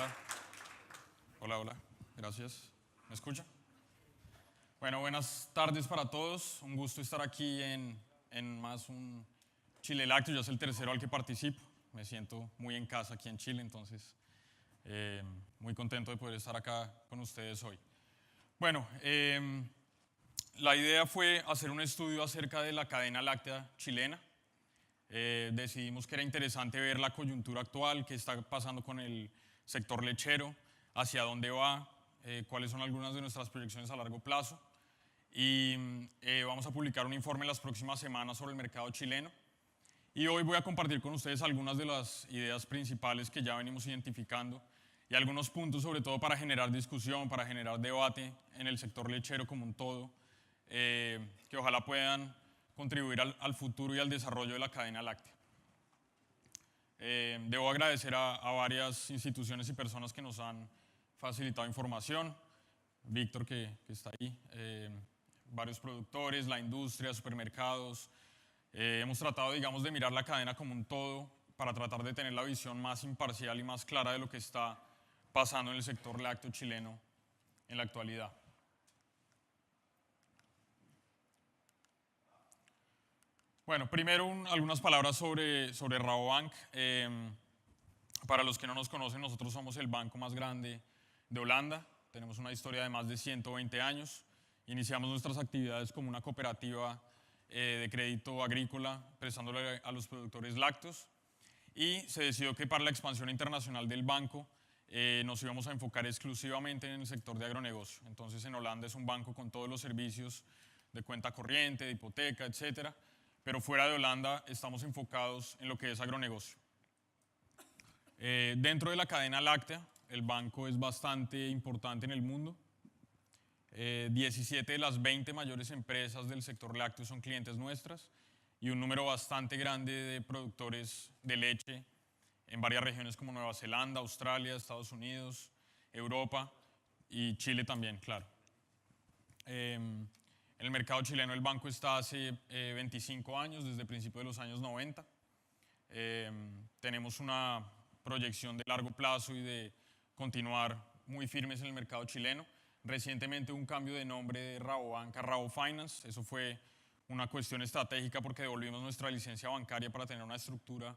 Hola, hola, hola, gracias. ¿Me escucha? Bueno, buenas tardes para todos. Un gusto estar aquí en más un Chile Lácteo. Ya es el tercero al que participo. Me siento muy en casa aquí en Chile, entonces muy contento de poder estar acá con ustedes hoy. Bueno, la idea fue hacer un estudio acerca de la cadena láctea chilena. Decidimos que era interesante ver la coyuntura actual, qué está pasando con el sector lechero, hacia dónde va, cuáles son algunas de nuestras proyecciones a largo plazo. Y vamos a publicar un informe en las próximas semanas sobre el mercado chileno. Y hoy voy a compartir con ustedes algunas de las ideas principales que ya venimos identificando y algunos puntos sobre todo para generar discusión, para generar debate en el sector lechero como un todo, que ojalá puedan contribuir al futuro y al desarrollo de la cadena láctea. Debo agradecer a varias instituciones y personas que nos han facilitado información. Víctor, que está ahí, varios productores, la industria, supermercados. Hemos tratado, digamos, de mirar la cadena como un todo para tratar de tener la visión más imparcial y más clara de lo que está pasando en el sector lácteo chileno en la actualidad. Bueno, primero algunas palabras sobre Rabobank. Para los que no nos conocen, nosotros somos el banco más grande de Holanda. Tenemos una historia de más de 120 años. Iniciamos nuestras actividades como una cooperativa de crédito agrícola, prestándole a los productores lácteos. Y se decidió que para la expansión internacional del banco nos íbamos a enfocar exclusivamente en el sector de agronegocio. Entonces, en Holanda es un banco con todos los servicios de cuenta corriente, de hipoteca, etcétera. Pero fuera de Holanda estamos enfocados en lo que es agronegocio. Dentro de la cadena láctea, el banco es bastante importante en el mundo. 17 de las 20 mayores empresas del sector lácteo son clientes nuestras y un número bastante grande de productores de leche en varias regiones como Nueva Zelanda, Australia, Estados Unidos, Europa y Chile también, claro. En el mercado chileno el banco está hace 25 años, desde principios de los años 90. Tenemos una proyección de largo plazo y de continuar muy firmes en el mercado chileno. Recientemente un cambio de nombre de Rabobank a Rabo Finance. Eso fue una cuestión estratégica porque devolvimos nuestra licencia bancaria para tener una estructura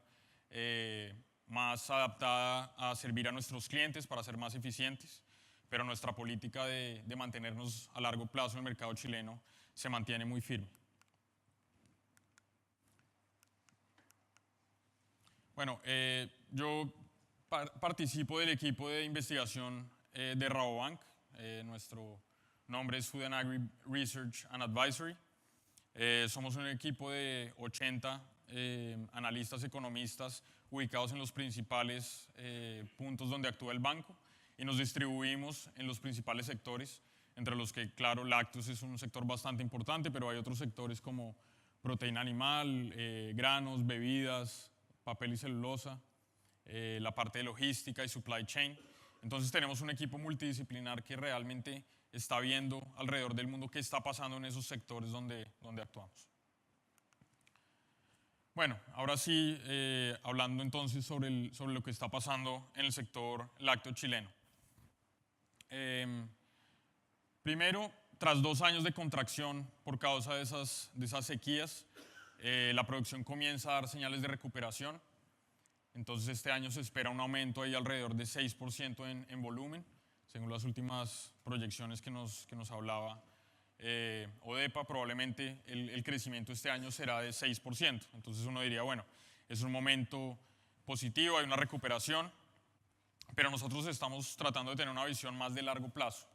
más adaptada a servir a nuestros clientes, para ser más eficientes. Pero nuestra política de mantenernos a largo plazo en el mercado chileno se mantiene muy firme. Bueno, yo participo del equipo de investigación de Rabobank. Nuestro nombre es Food and Agri Research and Advisory. Somos un equipo de 80 analistas economistas ubicados en los principales puntos donde actúa el banco y nos distribuimos en los principales sectores, entre los que, claro, lácteos es un sector bastante importante, pero hay otros sectores como proteína animal, granos, bebidas, papel y celulosa, la parte de logística y supply chain. Entonces tenemos un equipo multidisciplinar que realmente está viendo alrededor del mundo qué está pasando en esos sectores donde actuamos. Bueno, ahora sí, hablando entonces sobre lo que está pasando en el sector lácteo chileno. Primero, tras 2 años de contracción por causa de esas sequías, la producción comienza a dar señales de recuperación. Entonces este año se espera un aumento ahí alrededor de 6% en volumen, según las últimas proyecciones que nos hablaba ODEPA. Probablemente el crecimiento este año será de 6%. Entonces uno diría, bueno, es un momento positivo, hay una recuperación, pero nosotros estamos tratando de tener una visión más de largo plazo.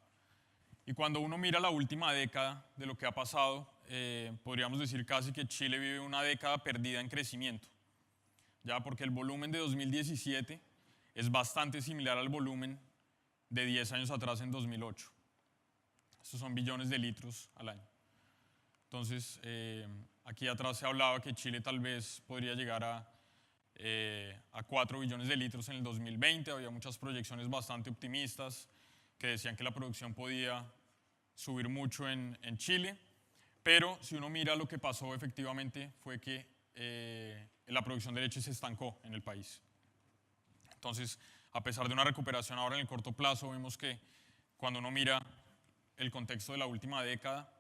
Y cuando uno mira la última década de lo que ha pasado, podríamos decir casi que Chile vive una década perdida en crecimiento. Ya porque el volumen de 2017 es bastante similar al volumen de 10 años atrás en 2008. Estos son billones de litros al año. Entonces, aquí atrás se hablaba que Chile tal vez podría llegar a 4 billones de litros en el 2020. Había muchas proyecciones bastante optimistas que decían que la producción podía subir mucho en Chile. Pero si uno mira lo que pasó efectivamente fue que la producción de leche se estancó en el país. Entonces, a pesar de una recuperación ahora en el corto plazo, vemos que cuando uno mira el contexto de la última década,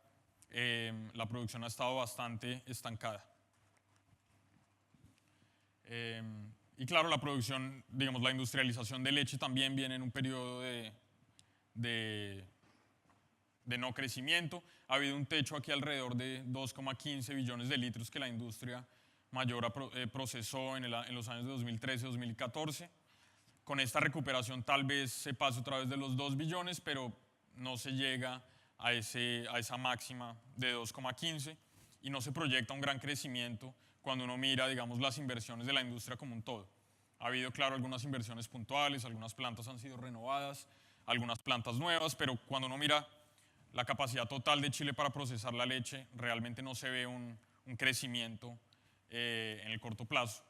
la producción ha estado bastante estancada. Y claro, la producción, digamos, la industrialización de leche también viene en un periodo de no crecimiento. Ha habido un techo aquí alrededor de 2,15 billones de litros que la industria mayor procesó en los años de 2013-2014. Con esta recuperación tal vez se pase otra vez de los 2 billones, pero no se llega a esa máxima de 2,15 y no se proyecta un gran crecimiento cuando uno mira, digamos, las inversiones de la industria como un todo. Ha habido, claro, algunas inversiones puntuales, algunas plantas han sido renovadas, algunas plantas nuevas, pero cuando uno mira la capacidad total de Chile para procesar la leche, realmente no se ve un crecimiento en el corto plazo.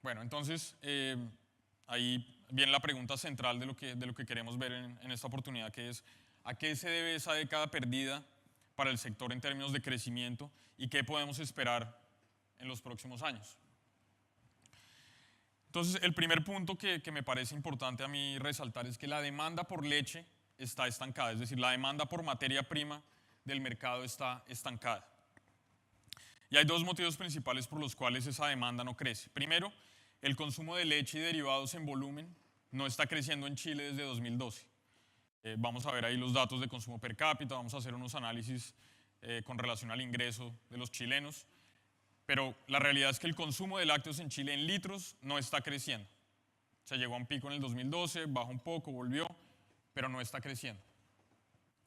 Bueno, entonces, ahí viene la pregunta central de lo que queremos ver en esta oportunidad, que es ¿a qué se debe esa década perdida para el sector en términos de crecimiento y qué podemos esperar en los próximos años? Entonces, el primer punto que me parece importante a mí resaltar es que la demanda por leche está estancada, es decir, la demanda por materia prima del mercado está estancada. Y hay dos motivos principales por los cuales esa demanda no crece. Primero, el consumo de leche y derivados en volumen no está creciendo en Chile desde 2012. Vamos a ver ahí los datos de consumo per cápita, vamos a hacer unos análisis con relación al ingreso de los chilenos, pero la realidad es que el consumo de lácteos en Chile en litros no está creciendo. Se llegó a un pico en el 2012, bajó un poco, volvió, pero no está creciendo.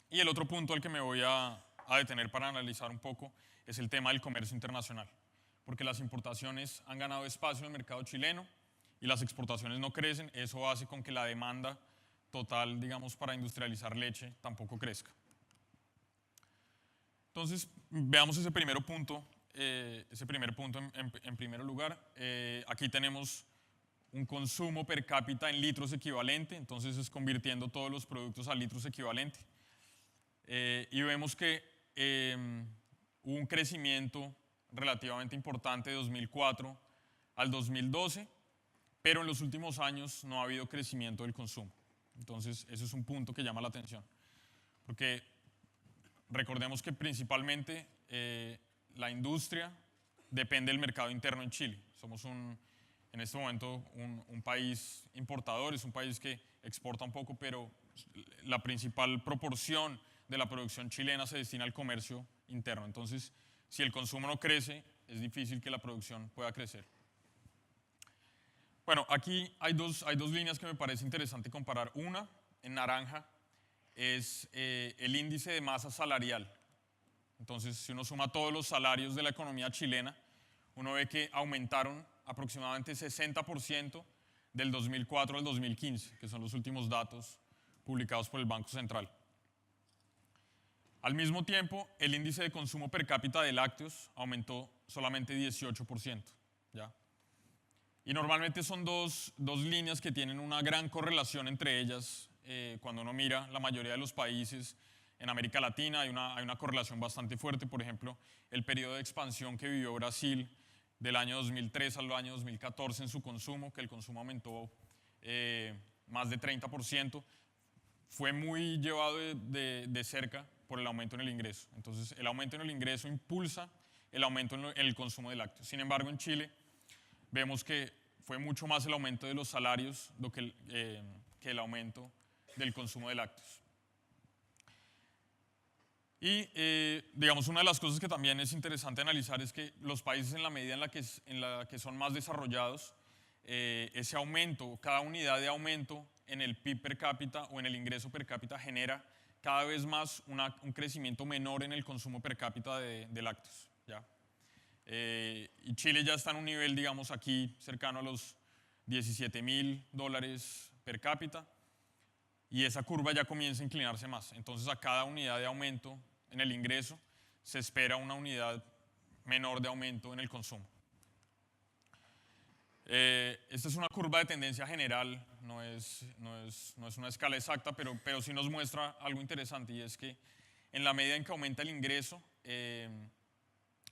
Y el otro punto al que me voy a detener para analizar un poco es el tema del comercio internacional, porque las importaciones han ganado espacio en el mercado chileno y las exportaciones no crecen. Eso hace con que la demanda total, digamos, para industrializar leche tampoco crezca. Entonces, veamos ese primer punto en primer lugar. Aquí tenemos un consumo per cápita en litros equivalente, entonces es convirtiendo todos los productos a litros equivalente. Y vemos que hubo un crecimiento relativamente importante de 2004 al 2012, pero en los últimos años no ha habido crecimiento del consumo. Entonces, ese es un punto que llama la atención, porque recordemos que principalmente la industria depende del mercado interno en Chile. Somos en este momento un país importador, es un país que exporta un poco, pero la principal proporción de la producción chilena se destina al comercio interno. Entonces, si el consumo no crece, es difícil que la producción pueda crecer. Bueno, aquí hay dos líneas que me parece interesante comparar. Una, en naranja, es el índice de masa salarial. Entonces, si uno suma todos los salarios de la economía chilena, uno ve que aumentaron aproximadamente 60% del 2004 al 2015, que son los últimos datos publicados por el Banco Central. Al mismo tiempo, el índice de consumo per cápita de lácteos aumentó solamente 18%. ¿Ya? Y normalmente son dos líneas que tienen una gran correlación entre ellas. Cuando uno mira la mayoría de los países en América Latina hay una correlación bastante fuerte. Por ejemplo, el periodo de expansión que vivió Brasil del año 2003 al año 2014 en su consumo, que el consumo aumentó más de 30%, fue muy llevado de cerca por el aumento en el ingreso. Entonces, el aumento en el ingreso impulsa el aumento en el consumo de lácteos. Sin embargo, en Chile vemos que fue mucho más el aumento de los salarios que el aumento del consumo de lácteos. Y, digamos, una de las cosas que también es interesante analizar es que los países en la medida en la que son más desarrollados, ese aumento, cada unidad de aumento en el PIB per cápita o en el ingreso per cápita genera cada vez más un crecimiento menor en el consumo per cápita de lácteos. ¿Ya? Y Chile ya está en un nivel, digamos, aquí cercano a los $17.000 per cápita y esa curva ya comienza a inclinarse más. Entonces, a cada unidad de aumento en el ingreso se espera una unidad menor de aumento en el consumo. Esta es una curva de tendencia general, no es una escala exacta, pero sí nos muestra algo interesante, y es que en la medida en que aumenta el ingreso,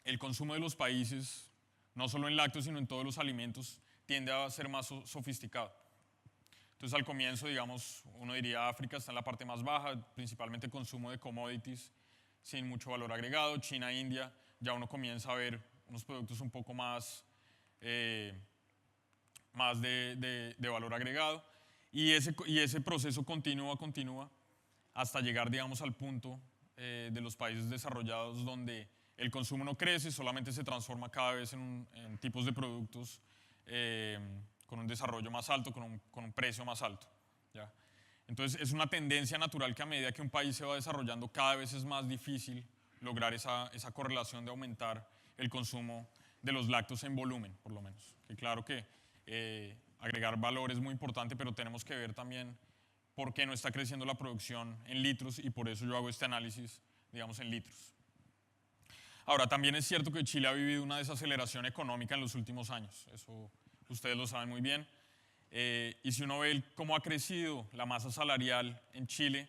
el consumo de los países, no solo en lácteos, sino en todos los alimentos, tiende a ser más sofisticado. Entonces, al comienzo, digamos, uno diría África está en la parte más baja, principalmente consumo de commodities sin mucho valor agregado. China, India, ya uno comienza a ver unos productos un poco más, más de valor agregado. Y ese proceso continúa hasta llegar, digamos, al punto de los países desarrollados donde el consumo no crece, solamente se transforma cada vez en tipos de productos con un desarrollo más alto, con un precio más alto. ¿Ya? Entonces es una tendencia natural que a medida que un país se va desarrollando cada vez es más difícil lograr esa correlación de aumentar el consumo de los lácteos en volumen, por lo menos. Que claro que agregar valor es muy importante, pero tenemos que ver también por qué no está creciendo la producción en litros y por eso yo hago este análisis, digamos, en litros. Ahora, también es cierto que Chile ha vivido una desaceleración económica en los últimos años, eso ustedes lo saben muy bien, y si uno ve cómo ha crecido la masa salarial en Chile,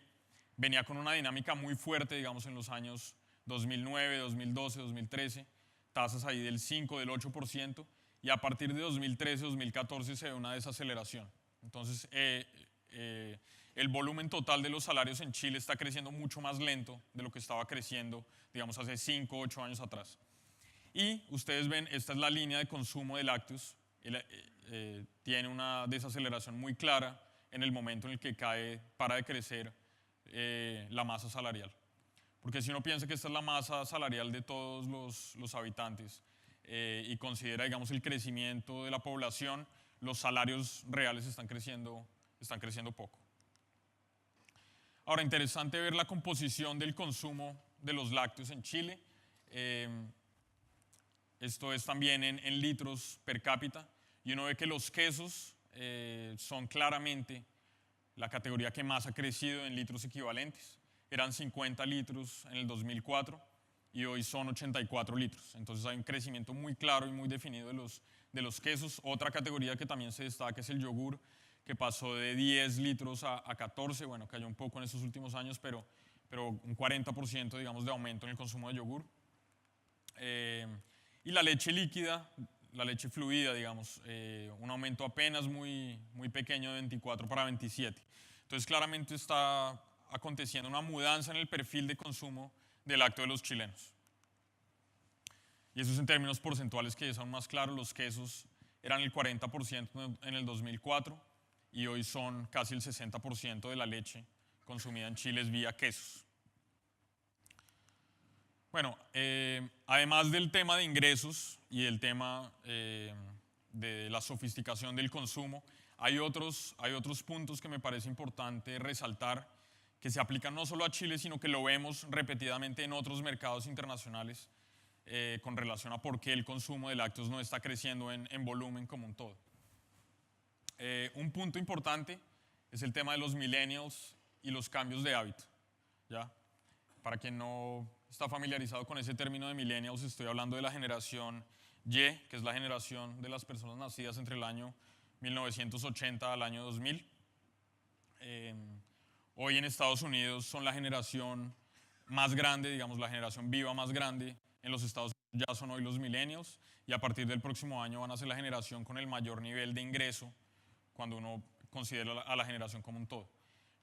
venía con una dinámica muy fuerte, digamos, en los años 2009, 2012, 2013, tasas ahí del 5, del 8%, y a partir de 2013, 2014 se ve una desaceleración. Entonces, el volumen total de los salarios en Chile está creciendo mucho más lento de lo que estaba creciendo, digamos, hace 5 o 8 años atrás. Y ustedes ven, esta es la línea de consumo de lácteos, tiene una desaceleración muy clara en el momento en el que para de crecer la masa salarial. Porque si uno piensa que esta es la masa salarial de todos los habitantes y considera, digamos, el crecimiento de la población, los salarios reales están creciendo poco. Ahora, interesante ver la composición del consumo de los lácteos en Chile. Esto es también en litros per cápita. Y uno ve que los quesos son claramente la categoría que más ha crecido en litros equivalentes. Eran 50 litros en el 2004 y hoy son 84 litros. Entonces hay un crecimiento muy claro y muy definido de los quesos. Otra categoría que también se destaca es el yogur, que pasó de 10 litros a 14, bueno, cayó un poco en estos últimos años, pero un 40%, digamos, de aumento en el consumo de yogur. Y la leche líquida, la leche fluida, digamos, un aumento apenas muy pequeño de 24 para 27. Entonces claramente está aconteciendo una mudanza en el perfil de consumo del lácteo de los chilenos. Y eso es en términos porcentuales que es aún más claro. Los quesos eran el 40% en el 2004 y hoy son casi el 60% de la leche consumida en Chile es vía quesos. Bueno, además del tema de ingresos y el tema de la sofisticación del consumo, hay otros puntos que me parece importante resaltar que se aplican no solo a Chile, sino que lo vemos repetidamente en otros mercados internacionales con relación a por qué el consumo de lácteos no está creciendo en volumen como un todo. Un punto importante es el tema de los millennials y los cambios de hábito. ¿Ya? Para quien no está familiarizado con ese término de millennials, estoy hablando de la generación Y, que es la generación de las personas nacidas entre el año 1980 al año 2000. Hoy en Estados Unidos son la generación más grande, digamos la generación viva más grande en los Estados Unidos, ya son hoy los millennials, y a partir del próximo año van a ser la generación con el mayor nivel de ingreso cuando uno considera a la generación como un todo.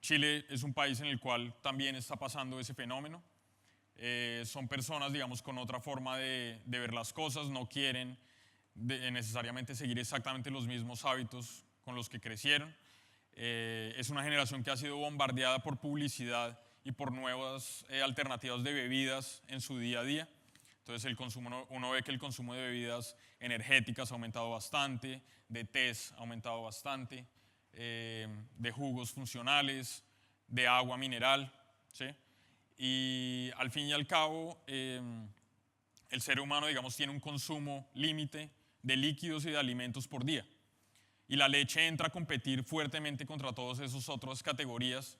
Chile es un país en el cual también está pasando ese fenómeno. Son personas, digamos, con otra forma de ver las cosas, no quieren necesariamente seguir exactamente los mismos hábitos con los que crecieron. Es una generación que ha sido bombardeada por publicidad y por nuevas alternativas de bebidas en su día a día. Entonces el consumo, uno ve que el consumo de bebidas energéticas ha aumentado bastante, de tés ha aumentado bastante, de jugos funcionales, de agua mineral, ¿sí? Y al fin y al cabo, el ser humano, digamos, tiene un consumo límite de líquidos y de alimentos por día. Y la leche entra a competir fuertemente contra todas esas otras categorías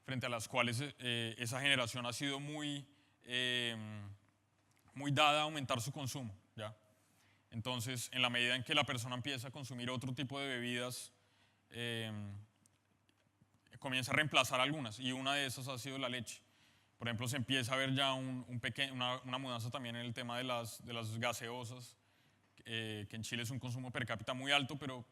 frente a las cuales esa generación ha sido muy dada a aumentar su consumo, ¿ya? Entonces, en la medida en que la persona empieza a consumir otro tipo de bebidas, comienza a reemplazar algunas, y una de esas ha sido la leche. Por ejemplo, se empieza a ver ya una mudanza también en el tema de las gaseosas, que en Chile es un consumo per cápita muy alto, pero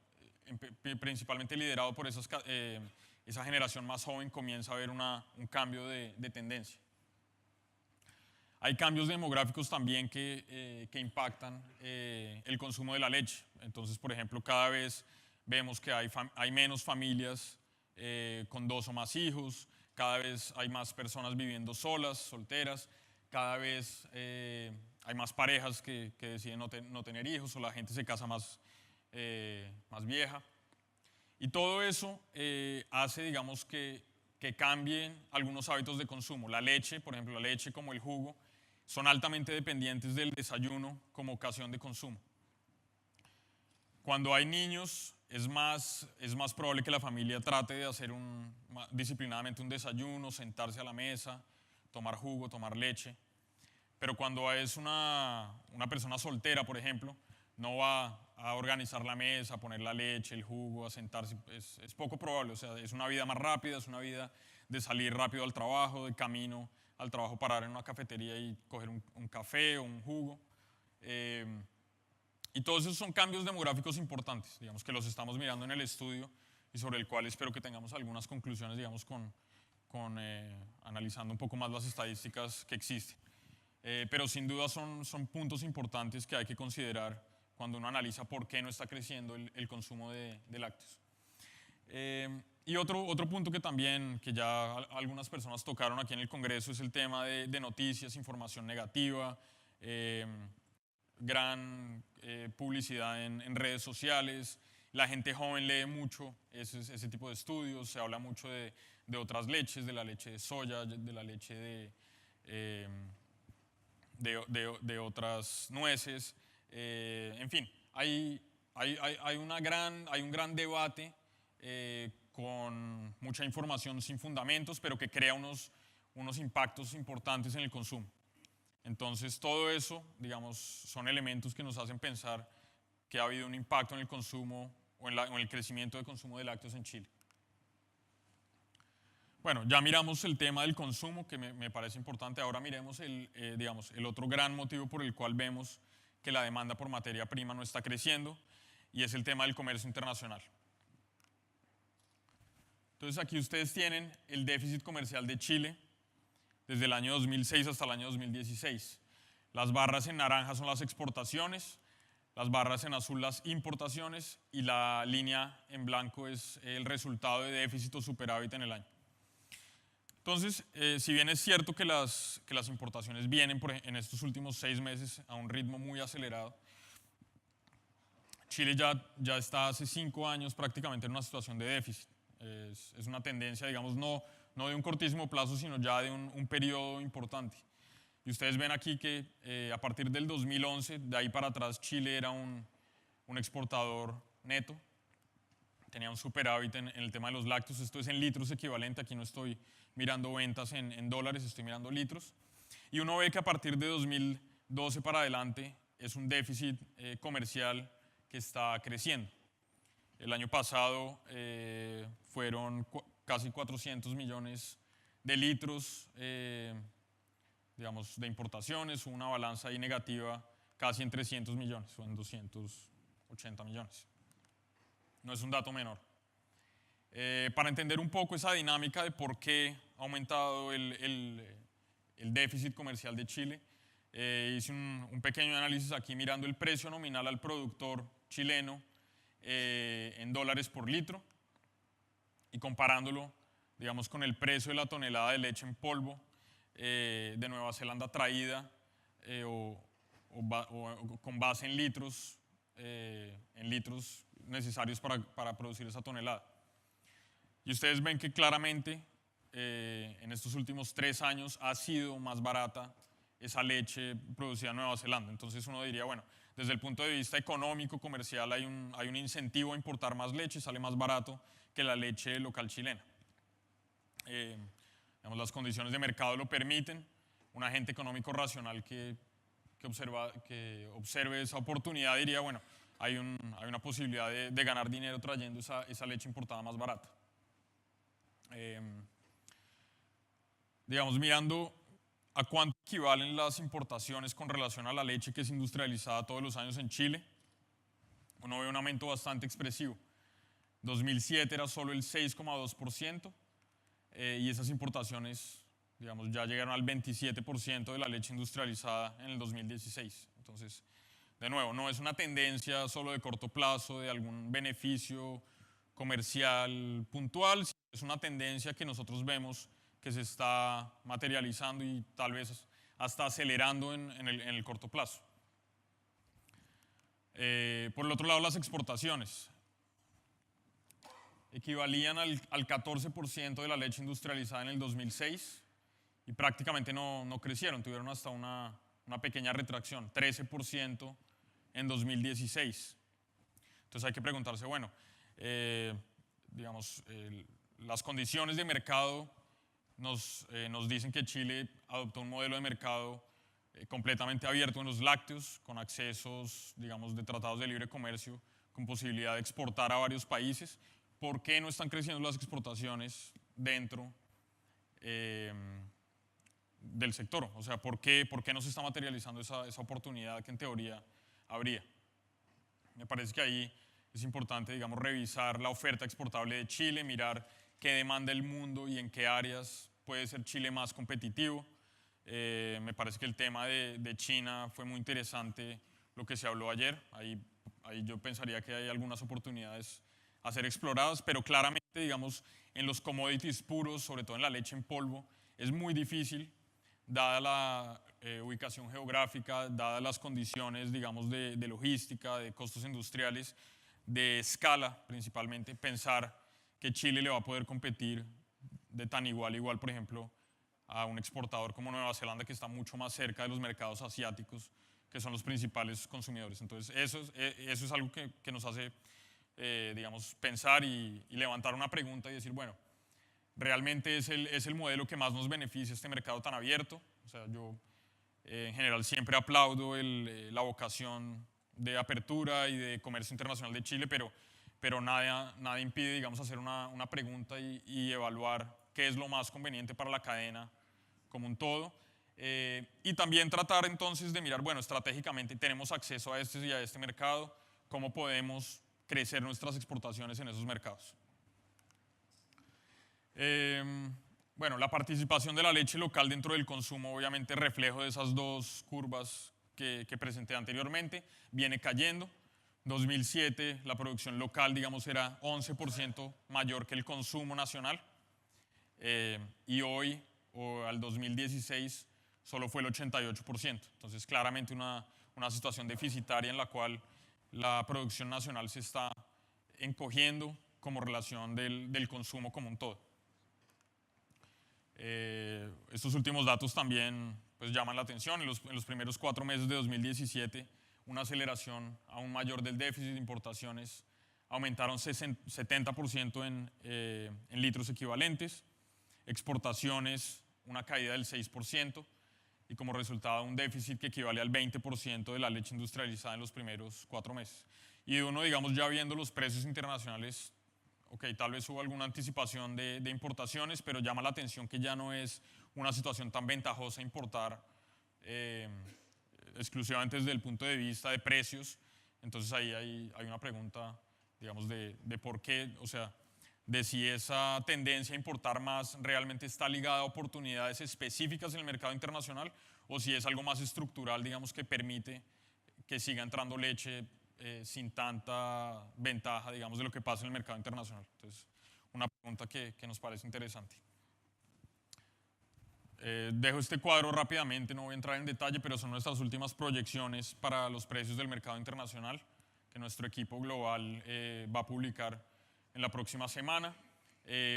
principalmente liderado por esa generación más joven comienza a haber un cambio de tendencia. Hay cambios demográficos también que impactan el consumo de la leche. Entonces, por ejemplo, cada vez vemos que hay menos familias con 2 o más hijos, cada vez hay más personas viviendo solas, solteras, cada vez hay más parejas que deciden no tener hijos o la gente se casa más vieja. Y todo eso hace, digamos, que cambien algunos hábitos de consumo. La leche, por ejemplo, la leche como el jugo, son altamente dependientes del desayuno como ocasión de consumo. Cuando hay niños, es más probable que la familia trate de hacer disciplinadamente un desayuno, sentarse a la mesa, tomar jugo, tomar leche. Pero cuando es una persona soltera, por ejemplo, no va a organizar la mesa, a poner la leche, el jugo, a sentarse. Es poco probable, o sea, es una vida más rápida, es una vida de salir rápido al trabajo, de camino al trabajo, parar en una cafetería y coger un café o un jugo. Y todos esos son cambios demográficos importantes, digamos, que los estamos mirando en el estudio y sobre el cual espero que tengamos algunas conclusiones, digamos, analizando un poco más las estadísticas que existen. Pero sin duda son puntos importantes que hay que considerar cuando uno analiza por qué no está creciendo el consumo de lácteos. Y otro punto que ya algunas personas tocaron aquí en el Congreso es el tema de noticias, información negativa, gran publicidad en redes sociales. La gente joven lee mucho ese tipo de estudios, se habla mucho de otras leches, de la leche de soya, de la leche de otras nueces. En fin, hay un gran debate con mucha información sin fundamentos, pero que crea unos impactos importantes en el consumo. Entonces, todo eso, digamos, son elementos que nos hacen pensar que ha habido un impacto en el consumo o en el crecimiento de consumo de lácteos en Chile. Bueno, ya miramos el tema del consumo, que me parece importante. Ahora miremos el otro gran motivo por el cual vemos que la demanda por materia prima no está creciendo, y es el tema del comercio internacional. Entonces, aquí ustedes tienen el déficit comercial de Chile desde el año 2006 hasta el año 2016. Las barras en naranja son las exportaciones, las barras en azul las importaciones y la línea en blanco es el resultado de déficit o superávit en el año. Entonces, si bien es cierto que las importaciones vienen en estos últimos 6 meses a un ritmo muy acelerado, Chile ya está hace 5 años prácticamente en una situación de déficit. Es una tendencia, digamos, no de un cortísimo plazo, sino ya de un periodo importante. Y ustedes ven aquí que a partir del 2011, de ahí para atrás, Chile era un exportador neto, tenía un superávit en el tema de los lácteos. Esto es en litros equivalente, aquí no estoy mirando ventas en dólares, estoy mirando litros. Y uno ve que a partir de 2012 para adelante es un déficit comercial que está creciendo. El año pasado fueron casi 400 millones de litros digamos, de importaciones, una balanza ahí negativa casi en 300 millones o en 280 millones. No es un dato menor. Para entender un poco esa dinámica de por qué ha aumentado el déficit comercial de Chile, hice un pequeño análisis aquí mirando el precio nominal al productor chileno en dólares por litro y comparándolo, digamos, con el precio de la tonelada de leche en polvo de Nueva Zelanda traída o con base en litros necesarios para producir esa tonelada. Y ustedes ven que claramente en estos últimos 3 años ha sido más barata esa leche producida en Nueva Zelanda. Entonces uno diría, bueno, desde el punto de vista económico, comercial, hay un incentivo a importar más leche, sale más barato que la leche local chilena. Digamos, las condiciones de mercado lo permiten. Un agente económico racional que observe esa oportunidad diría, bueno, hay una posibilidad de ganar dinero trayendo esa leche importada más barata. digamos, mirando a cuánto equivalen las importaciones con relación a la leche que es industrializada todos los años en Chile, uno ve un aumento bastante expresivo. 2007 era solo el 6,2%, y esas importaciones, digamos, ya llegaron al 27% de la leche industrializada en el 2016. Entonces, de nuevo, no es una tendencia solo de corto plazo, de algún beneficio comercial puntual, sino es una tendencia que nosotros vemos que se está materializando y tal vez hasta acelerando en el corto plazo. Por el otro lado, las exportaciones equivalían al 14% de la leche industrializada en el 2006 y prácticamente no crecieron, tuvieron hasta una pequeña retracción, 13% en 2016. Entonces hay que preguntarse, bueno, digamos, las condiciones de mercado nos dicen que Chile adoptó un modelo de mercado completamente abierto en los lácteos, con accesos, digamos, de tratados de libre comercio, con posibilidad de exportar a varios países. ¿Por qué no están creciendo las exportaciones dentro del sector? O sea, ¿por qué no se está materializando esa oportunidad que en teoría habría? Me parece que ahí es importante, digamos, revisar la oferta exportable de Chile, mirar qué demanda el mundo y en qué áreas puede ser Chile más competitivo. Me parece que el tema de China fue muy interesante lo que se habló ayer. Ahí yo pensaría que hay algunas oportunidades a ser exploradas, pero claramente, digamos, en los commodities puros, sobre todo en la leche en polvo, es muy difícil, dada la ubicación geográfica, dadas las condiciones, digamos, de logística, de costos industriales, de escala principalmente, pensar que Chile le va a poder competir de tan igual a igual, por ejemplo, a un exportador como Nueva Zelanda, que está mucho más cerca de los mercados asiáticos, que son los principales consumidores. Entonces, eso es algo que nos hace, digamos, pensar y levantar una pregunta y decir, bueno, ¿realmente es el modelo que más nos beneficia este mercado tan abierto? O sea, yo en general siempre aplaudo la vocación de apertura y de comercio internacional de Chile, pero nada impide, digamos, hacer una pregunta y evaluar qué es lo más conveniente para la cadena como un todo. Y también tratar entonces de mirar, bueno, estratégicamente tenemos acceso a este y a este mercado, ¿cómo podemos crecer nuestras exportaciones en esos mercados? Bueno, la participación de la leche local dentro del consumo, obviamente reflejo de esas dos curvas que presenté anteriormente, viene cayendo. 2007 la producción local, digamos, era 11% mayor que el consumo nacional, y hoy, o al 2016, solo fue el 88%. Entonces, claramente una situación deficitaria en la cual la producción nacional se está encogiendo como relación del consumo como un todo. Estos últimos datos también pues, llaman la atención. En los primeros 4 meses de 2017, una aceleración aún mayor del déficit de importaciones, aumentaron 70% en litros equivalentes, exportaciones una caída del 6%, y como resultado un déficit que equivale al 20% de la leche industrializada en los primeros 4 meses. Y uno, digamos, ya viendo los precios internacionales, ok, tal vez hubo alguna anticipación de importaciones, pero llama la atención que ya no es una situación tan ventajosa importar exclusivamente desde el punto de vista de precios. Entonces ahí hay una pregunta, digamos, de por qué, o sea, de si esa tendencia a importar más realmente está ligada a oportunidades específicas en el mercado internacional o si es algo más estructural, digamos, que permite que siga entrando leche sin tanta ventaja, digamos, de lo que pasa en el mercado internacional. Entonces, una pregunta que nos parece interesante. Dejo este cuadro rápidamente, no voy a entrar en detalle, pero son nuestras últimas proyecciones para los precios del mercado internacional que nuestro equipo global va a publicar en la próxima semana.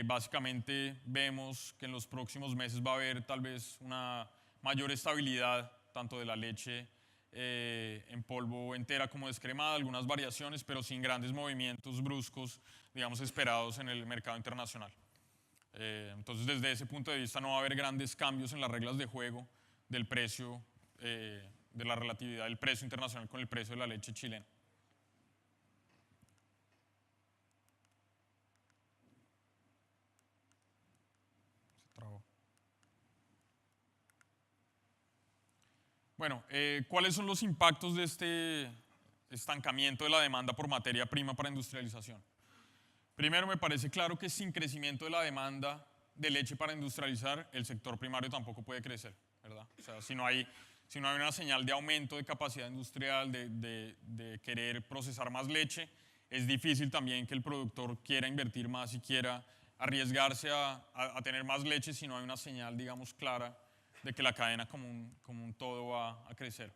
Básicamente vemos que en los próximos meses va a haber tal vez una mayor estabilidad tanto de la leche en polvo entera como descremada, algunas variaciones, pero sin grandes movimientos bruscos, digamos, esperados en el mercado internacional. Entonces, desde ese punto de vista no va a haber grandes cambios en las reglas de juego del precio, de la relatividad del precio internacional con el precio de la leche chilena. Se trabó. Bueno, ¿cuáles son los impactos de este estancamiento de la demanda por materia prima para industrialización? Primero, me parece claro que sin crecimiento de la demanda de leche para industrializar, el sector primario tampoco puede crecer, ¿verdad? O sea, si no hay una señal de aumento de capacidad industrial, de querer procesar más leche, es difícil también que el productor quiera invertir más y quiera arriesgarse a tener más leche si no hay una señal, digamos, clara de que la cadena como un todo va a crecer.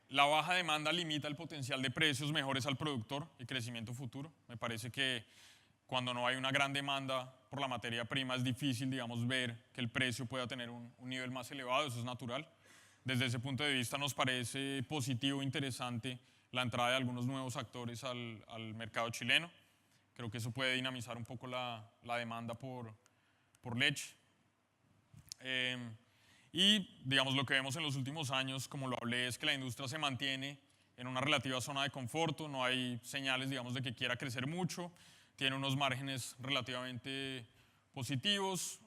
La baja demanda limita el potencial de precios mejores al productor y crecimiento futuro. Me parece que cuando no hay una gran demanda por la materia prima es difícil, digamos, ver que el precio pueda tener un nivel más elevado, eso es natural. Desde ese punto de vista nos parece positivo e interesante la entrada de algunos nuevos actores al mercado chileno. Creo que eso puede dinamizar un poco la demanda por leche. Y digamos lo que vemos en los últimos años, como lo hablé, es que la industria se mantiene en una relativa zona de confort, no hay señales, digamos, de que quiera crecer mucho, tiene unos márgenes relativamente positivos,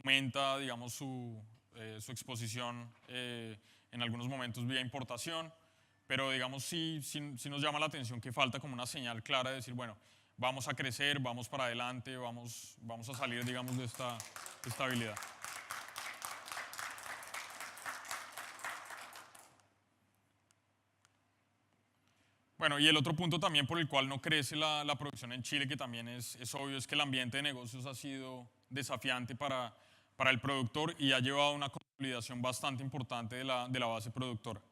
aumenta, digamos, su exposición en algunos momentos vía importación, pero digamos sí nos llama la atención que falta como una señal clara de decir, bueno, vamos a crecer, vamos para adelante, vamos a salir, digamos, de esta estabilidad. Bueno, y el otro punto también por el cual no crece la producción en Chile, que también es obvio, es que el ambiente de negocios ha sido desafiante para el productor y ha llevado a una consolidación bastante importante de la base productora.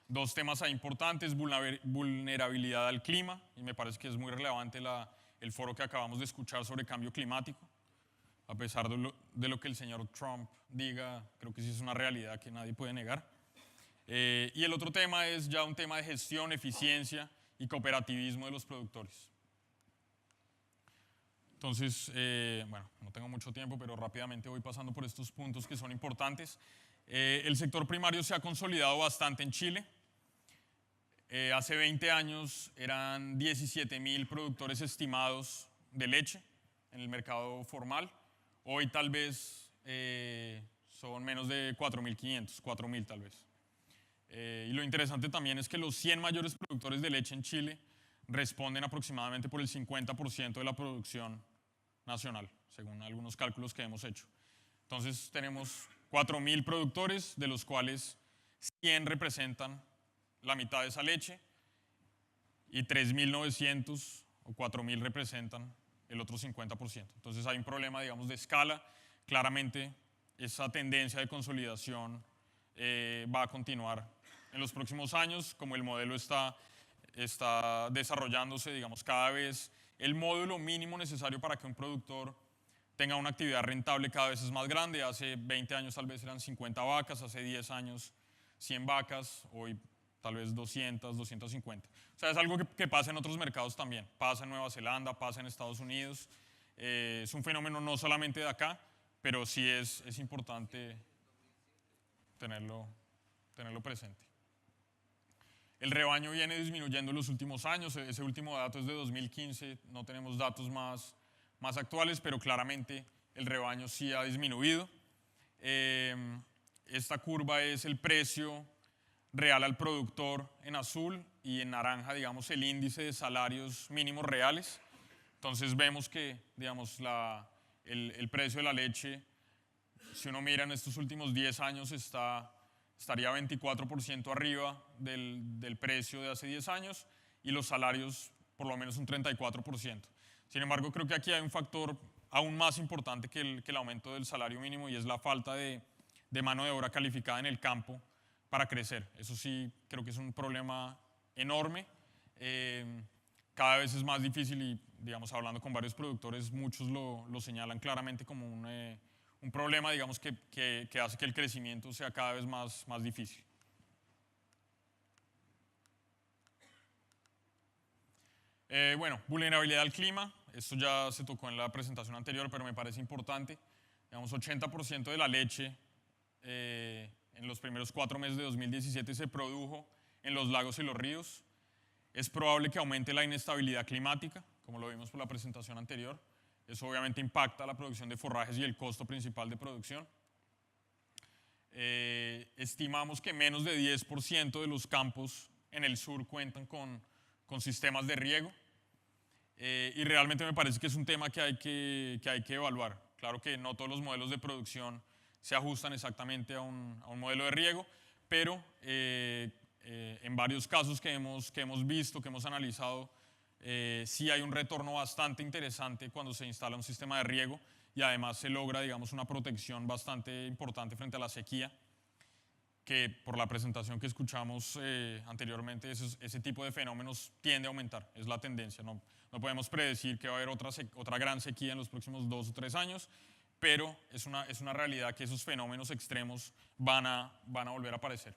Dos temas ahí importantes, vulnerabilidad al clima, y me parece que es muy relevante el foro que acabamos de escuchar sobre cambio climático. A pesar de lo que el señor Trump diga, creo que sí es una realidad que nadie puede negar. Y el otro tema es ya un tema de gestión, eficiencia y cooperativismo de los productores. Entonces, bueno, no tengo mucho tiempo, pero rápidamente voy pasando por estos puntos que son importantes. El sector primario se ha consolidado bastante en Chile. Hace 20 años eran 17.000 productores estimados de leche en el mercado formal. Hoy tal vez son menos de 4.500, 4.000 tal vez. Y lo interesante también es que los 100 mayores productores de leche en Chile responden aproximadamente por el 50% de la producción nacional, según algunos cálculos que hemos hecho. Entonces tenemos 4.000 productores, de los cuales 100 representan la mitad de esa leche y 3.900 o 4.000 representan el otro 50%. Entonces hay un problema, digamos, de escala. Claramente esa tendencia de consolidación va a continuar en los próximos años, como el modelo está desarrollándose, digamos, cada vez el módulo mínimo necesario para que un productor tenga una actividad rentable cada vez es más grande. Hace 20 años tal vez eran 50 vacas, hace 10 años 100 vacas, hoy tal vez 200, 250. O sea, es algo que pasa en otros mercados también, pasa en Nueva Zelanda, pasa en Estados Unidos. Es un fenómeno no solamente de acá, pero sí es importante tenerlo presente. El rebaño viene disminuyendo en los últimos años, ese último dato es de 2015, no tenemos datos más actuales, pero claramente el rebaño sí ha disminuido. Esta curva es el precio real al productor en azul y en naranja, digamos, el índice de salarios mínimos reales. Entonces vemos que, digamos, el precio de la leche, si uno mira en estos últimos 10 años, estaría 24% arriba del precio de hace 10 años y los salarios por lo menos un 34%. Sin embargo, creo que aquí hay un factor aún más importante que el aumento del salario mínimo y es la falta de mano de obra calificada en el campo para crecer. Eso sí creo que es un problema enorme. Cada vez es más difícil y, digamos, hablando con varios productores, muchos lo señalan claramente como un problema, digamos, que hace que el crecimiento sea cada vez más difícil. Bueno, vulnerabilidad al clima, esto ya se tocó en la presentación anterior, pero me parece importante. Digamos, 80% de la leche en los primeros 4 meses de 2017 se produjo en los lagos y los ríos. Es probable que aumente la inestabilidad climática, como lo vimos por la presentación anterior. Eso obviamente impacta la producción de forrajes y el costo principal de producción. Estimamos que menos de 10% de los campos en el sur cuentan con sistemas de riego. Y realmente me parece que es un tema que hay que evaluar. Claro que no todos los modelos de producción se ajustan exactamente a un modelo de riego, pero en varios casos que hemos visto, que hemos analizado, sí hay un retorno bastante interesante cuando se instala un sistema de riego y además se logra, digamos, una protección bastante importante frente a la sequía, que por la presentación que escuchamos anteriormente, ese tipo de fenómenos tiende a aumentar, es la tendencia. No podemos predecir que va a haber otra gran sequía en los próximos 2 o 3 años, pero es una realidad que esos fenómenos extremos van a volver a aparecer.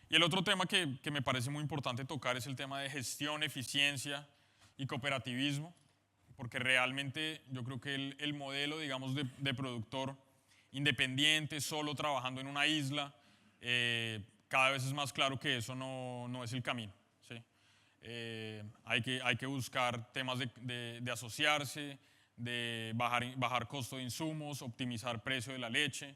Y el otro tema que me parece muy importante tocar es el tema de gestión, eficiencia y cooperativismo, porque realmente yo creo que el modelo, digamos, de productor independiente, solo trabajando en una isla, cada vez es más claro que eso no es el camino. ¿Sí? Hay que buscar temas de asociarse, de bajar costo de insumos, optimizar precio de la leche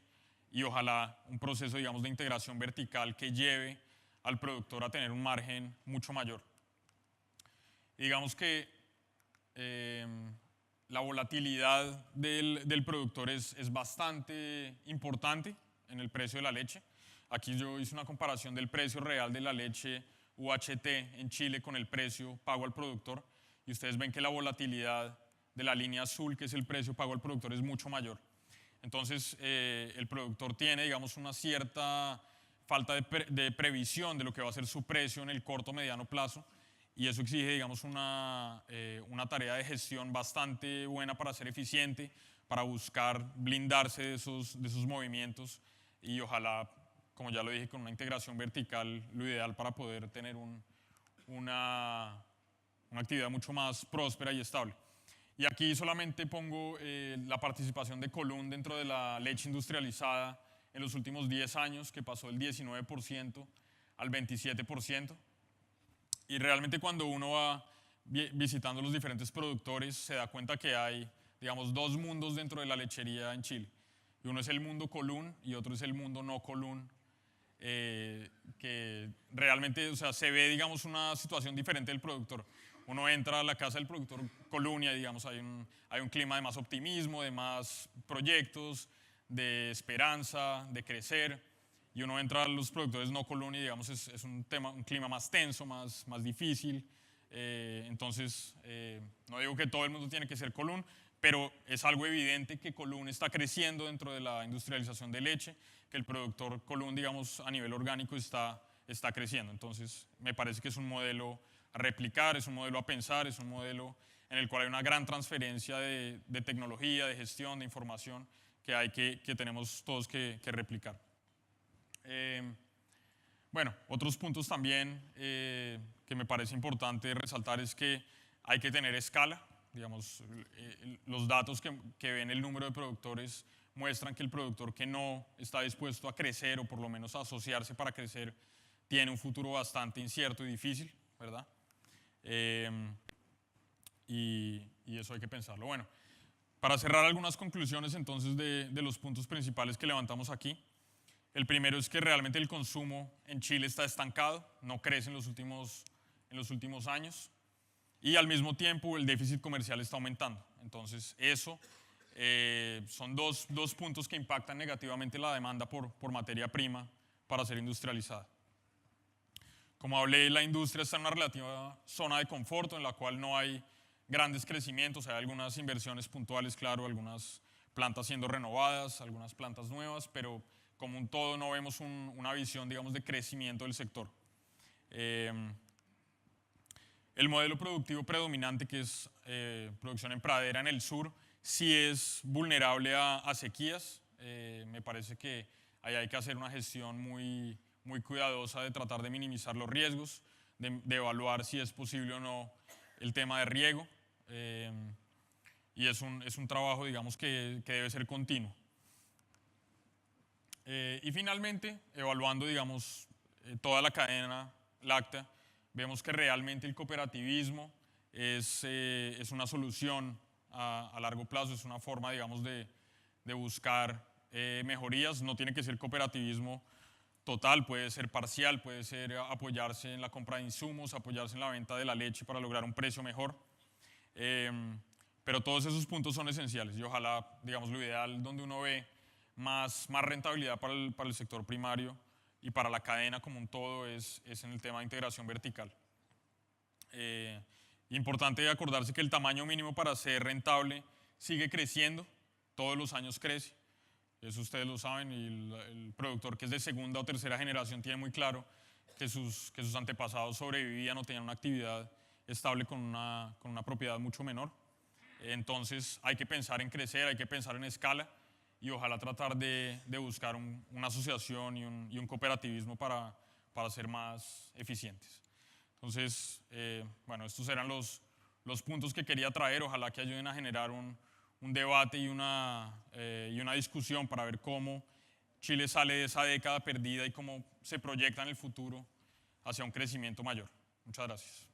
y ojalá un proceso, digamos, de integración vertical que lleve al productor a tener un margen mucho mayor. Y digamos que la volatilidad del productor es bastante importante en el precio de la leche. Aquí yo hice una comparación del precio real de la leche UHT en Chile con el precio pago al productor y ustedes ven que la volatilidad de la línea azul, que es el precio pago al productor, es mucho mayor. Entonces, el productor tiene, digamos, una cierta falta de previsión de lo que va a ser su precio en el corto o mediano plazo y eso exige, digamos, una tarea de gestión bastante buena para ser eficiente, para buscar blindarse de esos movimientos y ojalá, como ya lo dije, con una integración vertical, lo ideal para poder tener una actividad mucho más próspera y estable. Y aquí solamente pongo la participación de Colón dentro de la leche industrializada en los últimos 10 años, que pasó del 19% al 27%. Y realmente cuando uno va visitando los diferentes productores, se da cuenta que hay, digamos, dos mundos dentro de la lechería en Chile. Y uno es el mundo Colón y otro es el mundo no Colón, que realmente, o sea, se ve, digamos, una situación diferente del productor. Uno entra a la casa del productor Colunia y, digamos, hay un clima de más optimismo, de más proyectos, de esperanza, de crecer. Y uno entra a los productores no Colunia y, digamos, es un clima más tenso, más difícil. Entonces, no digo que todo el mundo tiene que ser Colón, pero es algo evidente que Colón está creciendo dentro de la industrialización de leche, que el productor Colón, digamos, a nivel orgánico está creciendo. Entonces, me parece que es un modelo a replicar, es un modelo a pensar, es un modelo en el cual hay una gran transferencia de tecnología, de gestión, de información que tenemos todos que replicar. Bueno, otros puntos también que me parece importante resaltar es que hay que tener escala. Digamos, los datos que ven el número de productores muestran que el productor que no está dispuesto a crecer o por lo menos a asociarse para crecer tiene un futuro bastante incierto y difícil, ¿verdad? Y eso hay que pensarlo. Bueno, para cerrar algunas conclusiones entonces de los puntos principales que levantamos aquí. El primero es que realmente el consumo en Chile está estancado, no crece en los últimos años y al mismo tiempo el déficit comercial está aumentando. Entonces eso son dos puntos que impactan negativamente la demanda por materia prima para ser industrializada. Como hablé, la industria está en una relativa zona de confort en la cual no hay grandes crecimientos, hay algunas inversiones puntuales, claro, algunas plantas siendo renovadas, algunas plantas nuevas, pero como un todo no vemos una visión, digamos, de crecimiento del sector. El modelo productivo predominante, que es producción en pradera en el sur, sí es vulnerable a sequías. Me parece que ahí hay que hacer una gestión muy cuidadosa de tratar de minimizar los riesgos, de evaluar si es posible o no el tema de riego. Y es un trabajo, digamos, que debe ser continuo. Y finalmente, evaluando, digamos, toda la cadena láctea, vemos que realmente el cooperativismo es una solución a largo plazo, es una forma, digamos, de buscar mejorías. No tiene que ser cooperativismo total, puede ser parcial, puede ser apoyarse en la compra de insumos, apoyarse en la venta de la leche para lograr un precio mejor. Pero todos esos puntos son esenciales y ojalá, digamos, lo ideal donde uno ve más rentabilidad para el sector primario y para la cadena como un todo es en el tema de integración vertical. Importante acordarse que el tamaño mínimo para ser rentable sigue creciendo, todos los años crece, eso ustedes lo saben, y el productor que es de segunda o tercera generación tiene muy claro que sus antepasados sobrevivían o tenían una actividad estable con una propiedad mucho menor. Entonces hay que pensar en crecer, hay que pensar en escala y ojalá tratar de buscar una asociación y un cooperativismo para ser más eficientes. Entonces, bueno, estos eran los puntos que quería traer. Ojalá que ayuden a generar un debate y una discusión para ver cómo Chile sale de esa década perdida y cómo se proyecta en el futuro hacia un crecimiento mayor. Muchas gracias.